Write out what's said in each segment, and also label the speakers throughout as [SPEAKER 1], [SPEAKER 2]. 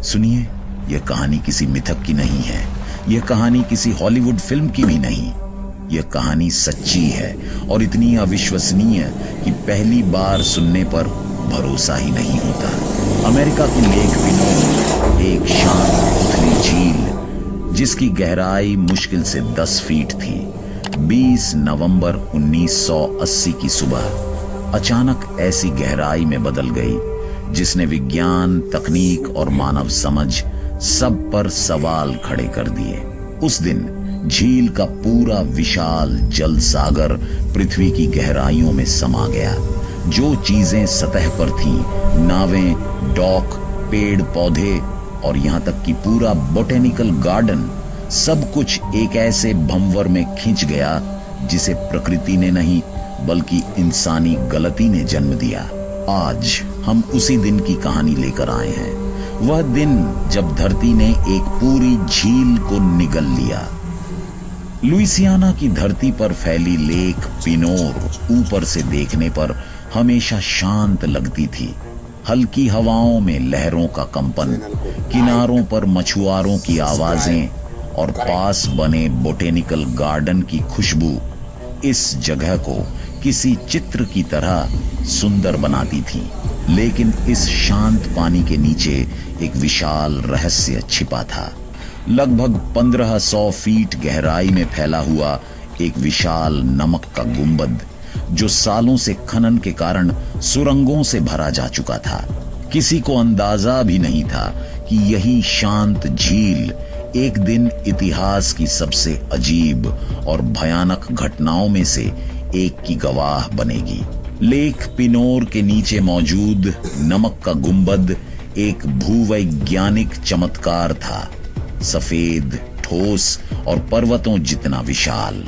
[SPEAKER 1] सुनिए, यह कहानी किसी मिथक की नहीं है, यह कहानी किसी हॉलीवुड फिल्म की भी नहीं। यह कहानी सच्ची है और इतनी अविश्वसनीय कि पहली बार सुनने पर भरोसा ही नहीं होता। अमेरिका की लेक पिनोर, एक शांत उथली झील जिसकी गहराई मुश्किल से 10 फीट थी, 20 नवंबर 1980 की सुबह अचानक ऐसी गहराई में बदल गई जिसने विज्ञान, तकनीक और मानव समझ सब पर सवाल खड़े कर दिए। उस दिन झील का पूरा विशाल जल सागर पृथ्वी की गहराइयों में समा गया। जो चीजें सतह पर थीं, नावें, डॉक, पेड़ पौधे और यहाँ तक कि पूरा बोटेनिकल गार्डन, सब कुछ एक ऐसे भंवर में खिंच गया जिसे प्रकृति ने नहीं बल्कि इंसानी गलती ने जन्म दिया। आज हम उसी दिन की कहानी लेकर आए हैं। वह दिन जब धरती ने एक पूरी झील को निगल लिया। लुइसियाना की धरती पर फैली लेक पिनोर ऊपर से देखने पर हमेशा शांत लगती थी। हल्की हवाओं में लहरों का कंपन, किनारों पर मछुआरों की आवाजें और पास बने बोटेनिकल गार्डन की खुशबू इस जगह को किसी चित्र की तरह सुंदर बनाती थी। लेकिन इस शांत पानी के नीचे एक विशाल रहस्य छिपा था। लगभग 1500 फीट गहराई में फैला हुआ एक विशाल नमक का गुंबद, जो सालों से खनन के कारण सुरंगों से भरा जा चुका था। किसी को अंदाजा भी नहीं था कि यही शांत झील एक दिन इतिहास की सबसे अजीब और भयानक घटनाओं में से एक की गवाह बनेगी। लेक पिनोर के नीचे मौजूद नमक का गुंबद एक भूवैज्ञानिक चमत्कार था। सफेद, ठोस और पर्वतों जितना विशाल।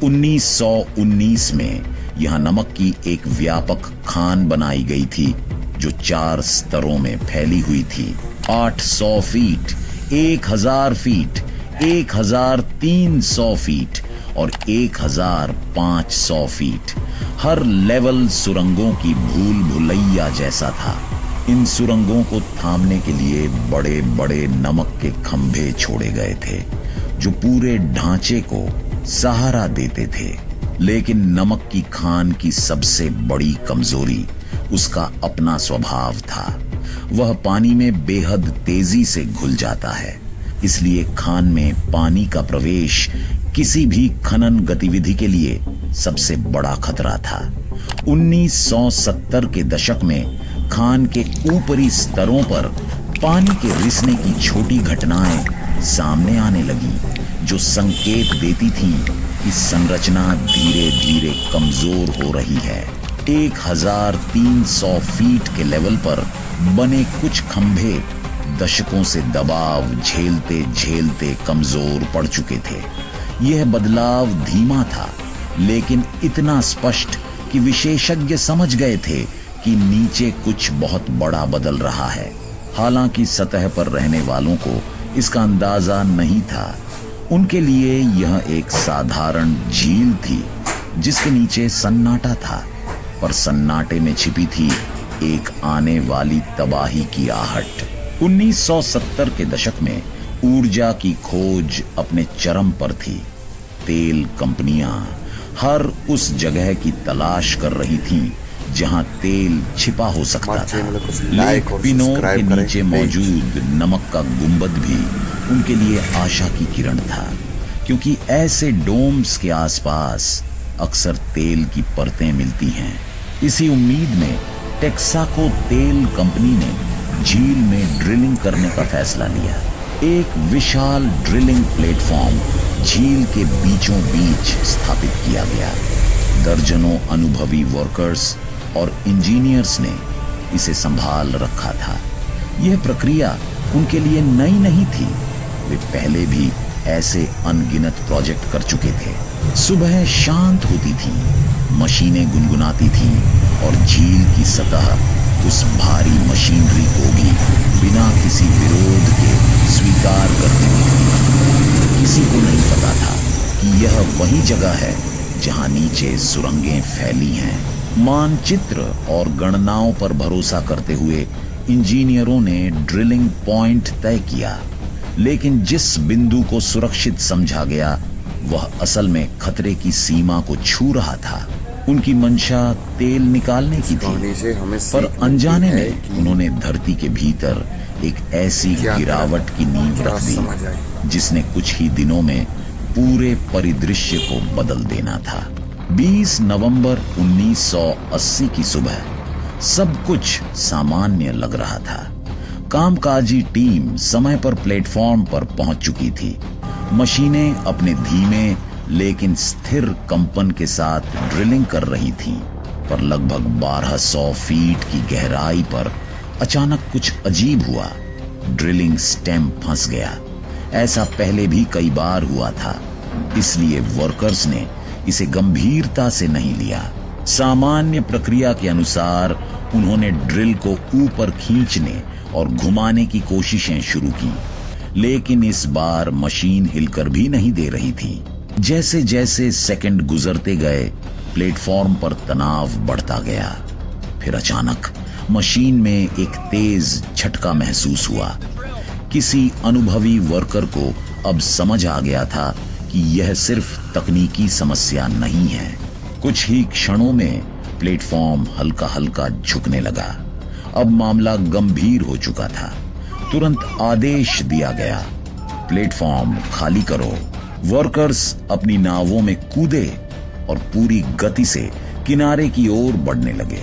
[SPEAKER 1] 1919 में यहां नमक की एक व्यापक खान बनाई गई थी जो 4 स्तरों में फैली हुई थी। 800 फीट, 1000 फीट, 1300 फीट और 1500 फीट। हर लेवल सुरंगों की भूल भुलैया जैसा था। इन सुरंगों को थामने के लिए बड़े बड़े नमक के खंभे छोड़े गए थे जो पूरे ढांचे को सहारा देते थे। लेकिन नमक की खान की सबसे बड़ी कमजोरी उसका अपना स्वभाव था। वह पानी में बेहद तेजी से घुल जाता है। इसलिए खान में पानी का प्रवेश किसी भी खनन गतिविधि के लिए सबसे बड़ा खतरा था। 1970 के दशक में खान के ऊपरी स्तरों पर पानी के रिसने की छोटी घटनाएं सामने आने लगी जो संकेत देती थी कि संरचना धीरे धीरे कमजोर हो रही है। 1300 फीट के लेवल पर बने कुछ खंभे दशकों से दबाव झेलते झेलते कमजोर पड़ चुके थे। यह बदलाव धीमा था लेकिन इतना स्पष्ट कि विशेषज्ञ समझ गए थे कि नीचे कुछ बहुत बड़ा बदल रहा है। हालांकि सतह पर रहने वालों को इसका अंदाजा नहीं था। उनके लिए यह एक साधारण झील थी जिसके नीचे सन्नाटा था, पर सन्नाटे में छिपी थी एक आने वाली तबाही की आहट। 1970 के दशक में ऊर्जा की खोज अपने चरम पर थी। तेल कंपनियां हर उस जगह की तलाश कर रही थीं जहां तेल छिपा हो सकता था। लेक पिनोर के नीचे मौजूद नमक का गुंबद भी उनके लिए आशा की किरण था, क्योंकि ऐसे डोम्स के आसपास अक्सर तेल की परतें मिलती हैं। इसी उम्मीद में टेक्साको तेल कंपनी ने झील में ड्रिलिंग करने का फैसला लिया। एक विशाल ड्रिलिंग प्लेटफॉर्म झील के बीचों बीच स्थापित किया गया। दर्जनों अनुभवी वर्कर्स और इंजीनियर्स ने इसे संभाल रखा था। यह प्रक्रिया उनके लिए नई नहीं थी। वे पहले भी ऐसे अनगिनत प्रोजेक्ट कर चुके थे। सुबह शांत होती थी, मशीनें गुनगुनाती थीं और झील की सतह उस भारी मशीनरी को भी बिना किसी विरोध के स्वीकार कर देती थी। किसी को नहीं पता था कि यह वही जगह है जहां नीचे सुरंगें फैली हैं। मानचित्र और गणनाओं पर भरोसा करते हुए इंजीनियरों ने ड्रिलिंग पॉइंट तय किया, लेकिन जिस बिंदु को सुरक्षित समझा गया वह असल में खतरे की सीमा को छू रहा था। उनकी मंशा तेल निकालने की थी, पर अनजाने में उन्होंने धरती के भीतर एक ऐसी गिरावट की नींव रख दी जिसने कुछ ही दिनों में पूरे परिदृश्य को बदल देना था। 20 नवंबर 1980 की सुबह सब कुछ सामान्य लग रहा था। कामकाजी टीम समय पर प्लेटफॉर्म पर पहुंच चुकी थी। मशीनें अपने धीमे लेकिन स्थिर कंपन के साथ ड्रिलिंग कर रही थीं, पर लगभग 1200 फीट की गहराई पर अचानक कुछ अजीब हुआ। ड्रिलिंग स्टेम फंस गया। ऐसा पहले भी कई बार हुआ था, इसलिए वर्कर्स ने इसे गंभीरता से नहीं लिया। सामान्य प्रक्रिया के अनुसार उन्होंने ड्रिल को ऊपर खींचने और घुमाने की कोशिशें शुरू की, लेकिन इस बार मशीन हिलकर भी नहीं दे रही थी। जैसे जैसे सेकंड गुजरते गए, प्लेटफॉर्म पर तनाव बढ़ता गया। फिर अचानक मशीन में एक तेज झटका महसूस हुआ। किसी अनुभवी वर्कर को अब समझ आ गया था कि यह सिर्फ तकनीकी समस्या नहीं है। कुछ ही क्षणों में प्लेटफॉर्म हल्का हल्का झुकने लगा। अब मामला गंभीर हो चुका था। तुरंत आदेश दिया गया, प्लेटफॉर्म खाली करो। वर्कर्स अपनी नावों में कूदे और पूरी गति से किनारे की ओर बढ़ने लगे।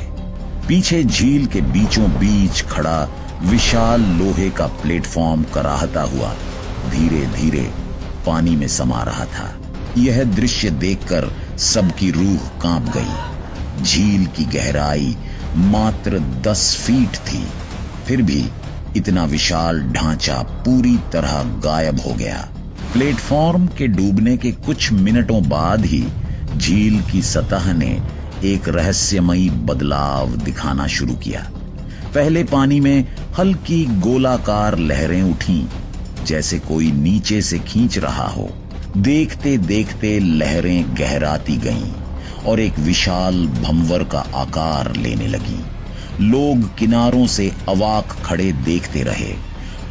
[SPEAKER 1] पीछे झील के बीचों बीच खड़ा विशाल लोहे का प्लेटफॉर्म कराहता हुआ धीरे धीरे पानी में समा रहा था। यह दृश्य देखकर सबकी रूह कांप गई। झील की गहराई मात्र 10 फीट थी, फिर भी इतना विशाल ढांचा पूरी तरह गायब हो गया। प्लेटफॉर्म के डूबने के कुछ मिनटों बाद ही झील की सतह ने एक रहस्यमयी बदलाव दिखाना शुरू किया। पहले पानी में हल्की गोलाकार लहरें उठीं, जैसे कोई नीचे से खींच रहा हो। देखते देखते लहरें गहराती गईं और एक विशाल भंवर का आकार लेने लगी। लोग किनारों से अवाक खड़े देखते रहे।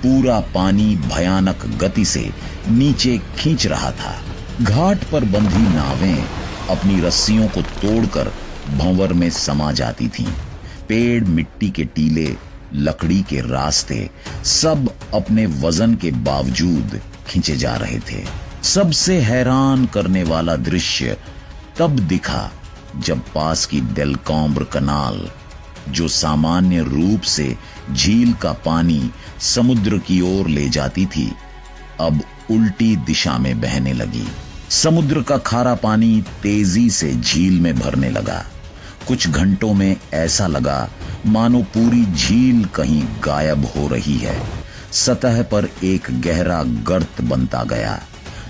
[SPEAKER 1] पूरा पानी भयानक गति से नीचे खींच रहा था। घाट पर बंधी नावें अपनी रस्सियों को तोड़कर भंवर में समा जाती थीं। पेड़, मिट्टी के टीले, लकड़ी के रास्ते सब अपने वजन के बावजूद खींचे जा रहे थे। सबसे हैरान करने वाला दृश्य तब दिखा जब पास की डेलकॉम्ब्र कनाल, जो सामान्य रूप से झील का पानी समुद्र की ओर ले जाती थी, अब उल्टी दिशा में बहने लगी। समुद्र का खारा पानी तेजी से झील में भरने लगा। कुछ घंटों में ऐसा लगा मानो पूरी झील कहीं गायब हो रही है। सतह पर एक गहरा गर्त बनता गया,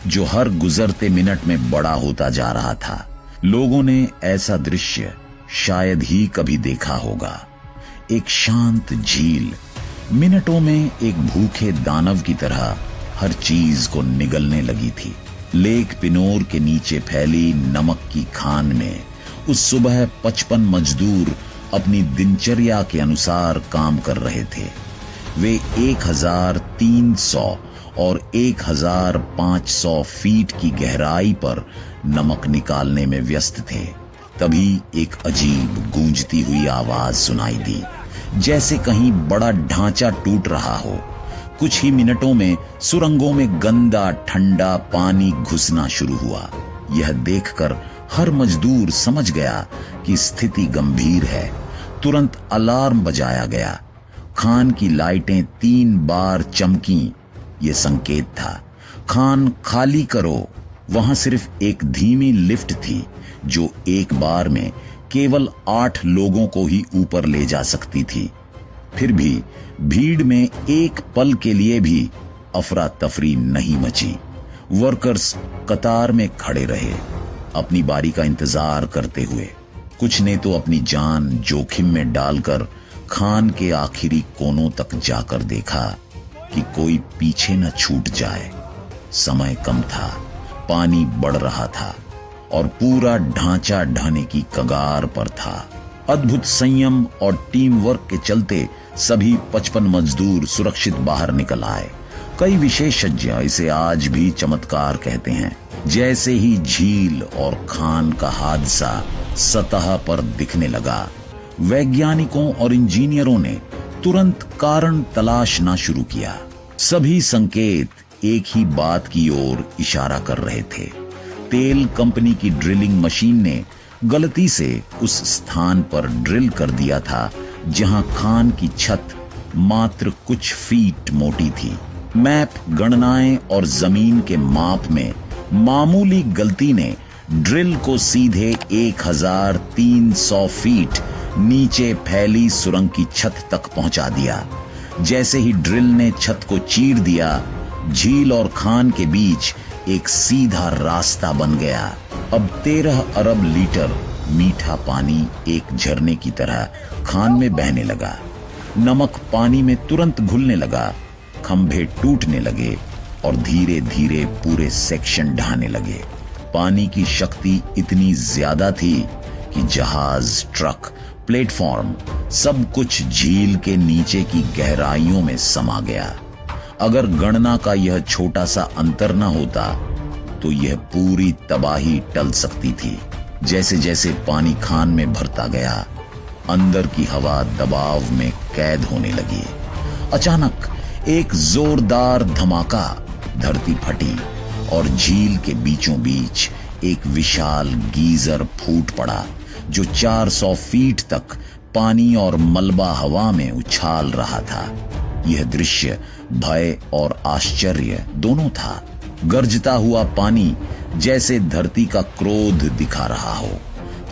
[SPEAKER 1] जो हर गुजरते मिनट में बड़ा होता जा रहा था। लोगों ने ऐसा दृश्य शायद ही कभी देखा होगा। एक शांत झील मिनटों में एक भूखे दानव की तरह हर चीज को निगलने लगी थी। लेक पिनोर के नीचे फैली नमक की खान में उस सुबह 55 मजदूर अपनी दिनचर्या के अनुसार काम कर रहे थे। वे 1300 और 1500 फीट की गहराई पर नमक निकालने में व्यस्त थे। तभी एक अजीब गूंजती हुई आवाज सुनाई दी, जैसे कहीं बड़ा ढांचा टूट रहा हो। कुछ ही मिनटों में सुरंगों में गंदा ठंडा पानी घुसना शुरू हुआ। यह देखकर हर मजदूर समझ गया कि स्थिति गंभीर है। तुरंत अलार्म बजाया गया। खान की लाइटें 3 बार चमकी। ये संकेत था, खान खाली करो। वहां सिर्फ एक धीमी लिफ्ट थी जो एक बार में केवल 8 लोगों को ही ऊपर ले जा सकती थी। फिर भी भीड़ में एक पल के लिए भी अफरा तफरी नहीं मची। वर्कर्स कतार में खड़े रहे, अपनी बारी का इंतजार करते हुए। कुछ ने तो अपनी जान जोखिम में डालकर खान के आखिरी कोनों तक जाकर देखा कि कोई पीछे न छूट जाए। समय कम था, पानी बढ़ रहा था और पूरा ढांचा ढहने की कगार पर था। अद्भुत संयम और टीम वर्क के चलते सभी 55 मजदूर सुरक्षित बाहर निकल आए। कई विशेषज्ञ इसे आज भी चमत्कार कहते हैं। जैसे ही झील और खान का हादसा सतह पर दिखने लगा, वैज्ञानिकों और इंजीनियरों ने तुरंत कारण तलाशना शुरू किया। सभी संकेत एक ही बात की ओर इशारा कर रहे थे। तेल कंपनी की ड्रिलिंग मशीन ने गलती से उस स्थान पर ड्रिल कर दिया था जहां खान की छत मात्र कुछ फीट मोटी थी। मैप, गणनाएं और जमीन के माप में मामूली गलती ने ड्रिल को सीधे 1300 फीट नीचे फैली सुरंग की छत तक पहुंचा दिया। जैसे ही ड्रिल ने छत को चीर दिया, झील और खान के बीच एक सीधा रास्ता बन गया। अब 13 अरब लीटर मीठा पानी एक झरने की तरह खान में बहने लगा। नमक पानी में तुरंत घुलने लगा, खंभे टूटने लगे और धीरे धीरे पूरे सेक्शन ढहने लगे। पानी की शक्ति इतनी ज्यादा थी कि जहाज, ट्रक, प्लेटफॉर्म सब कुछ झील के नीचे की गहराइयों में समा गया। अगर गणना का यह छोटा सा अंतर न होता तो यह पूरी तबाही टल सकती थी। जैसे जैसे पानी खान में भरता गया, अंदर की हवा दबाव में कैद होने लगी। अचानक एक जोरदार धमाका, धरती फटी और झील के बीचों बीच एक विशाल गीजर फूट पड़ा जो 400 फीट तक पानी और मलबा हवा में उछाल रहा था। यह दृश्य भय और आश्चर्य दोनों था। गरजता हुआ पानी जैसे धरती का क्रोध दिखा रहा हो।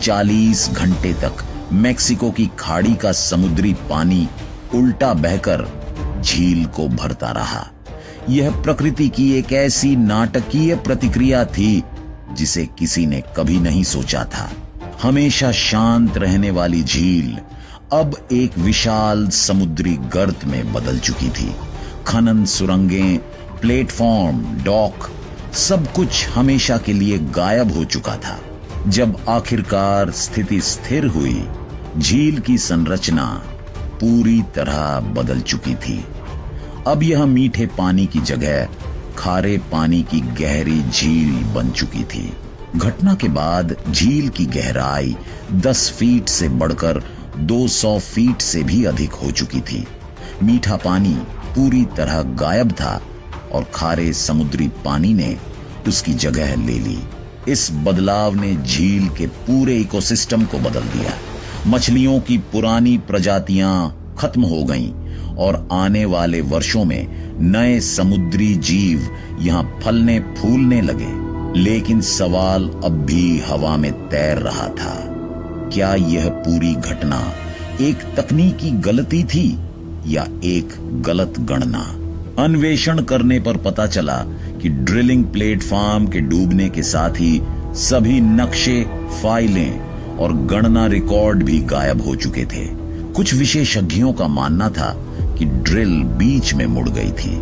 [SPEAKER 1] 40 घंटे तक मेक्सिको की खाड़ी का समुद्री पानी उल्टा बहकर झील को भरता रहा। यह प्रकृति की एक ऐसी नाटकीय प्रतिक्रिया थी जिसे किसी ने कभी नहीं सोचा था। हमेशा शांत रहने वाली झील अब एक विशाल समुद्री गर्त में बदल चुकी थी। खनन, सुरंगें, प्लेटफॉर्म, डॉक सब कुछ हमेशा के लिए गायब हो चुका था। जब आखिरकार स्थिति स्थिर हुई, झील की संरचना पूरी तरह बदल चुकी थी। अब यह मीठे पानी की जगह खारे पानी की गहरी झील बन चुकी थी। घटना के बाद झील की गहराई 10 फीट से बढ़कर 200 फीट से भी अधिक हो चुकी थी। मीठा पानी पूरी तरह गायब था और खारे समुद्री पानी ने उसकी जगह ले ली। इस बदलाव ने झील के पूरे इकोसिस्टम को बदल दिया। मछलियों की पुरानी प्रजातियां खत्म हो गईं और आने वाले वर्षों में नए समुद्री जीव यहां फलने फूलने लगे। लेकिन सवाल अब भी हवा में तैर रहा था। क्या यह पूरी घटना एक तकनीकी गलती थी या एक गलत गणना? अन्वेषण करने पर पता चला कि ड्रिलिंग प्लेटफॉर्म के डूबने के साथ ही सभी नक्शे, फाइलें और गणना रिकॉर्ड भी गायब हो चुके थे। कुछ विशेषज्ञों का मानना था कि ड्रिल बीच में मुड़ गई थी,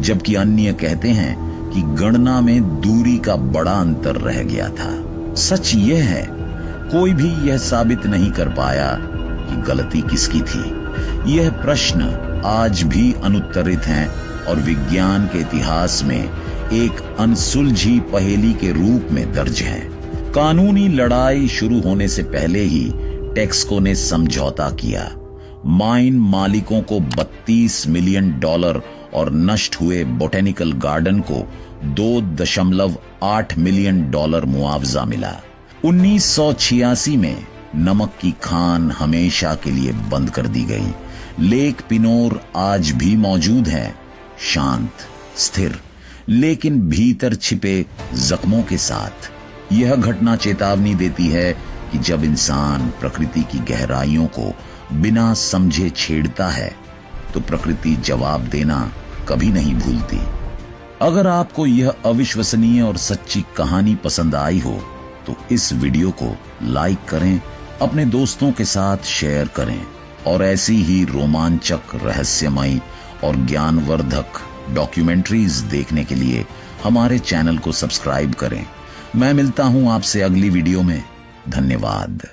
[SPEAKER 1] जबकि अन्य कहते हैं कि गणना में दूरी का बड़ा अंतर रह गया था। सच यह है, कोई भी यह साबित नहीं कर पाया कि गलती किसकी थी। यह प्रश्न आज भी अनुत्तरित हैं और विज्ञान के इतिहास में एक अनसुलझी पहेली के रूप में दर्ज है। कानूनी लड़ाई शुरू होने से पहले ही टेक्सको ने समझौता किया। माइन मालिकों को $32 मिलियन और नष्ट हुए बोटेनिकल गार्डन को $2.8 मिलियन मुआवजा मिला। 1986 में नमक की खान हमेशा के लिए बंद कर दी गई। लेक पिनोर आज भी मौजूद है, शांत, स्थिर, लेकिन भीतर छिपे जख्मों के साथ। यह घटना चेतावनी देती है कि जब इंसान प्रकृति की गहराइयों को बिना समझे छेड़ता है तो प्रकृति जवाब देना कभी नहीं भूलती। अगर आपको यह अविश्वसनीय और सच्ची कहानी पसंद आई हो तो इस वीडियो को लाइक करें, अपने दोस्तों के साथ शेयर करें और ऐसी ही रोमांचक, रहस्यमयी और ज्ञानवर्धक डॉक्यूमेंट्रीज देखने के लिए हमारे चैनल को सब्सक्राइब करें। मैं मिलता हूं आपसे अगली वीडियो में। धन्यवाद।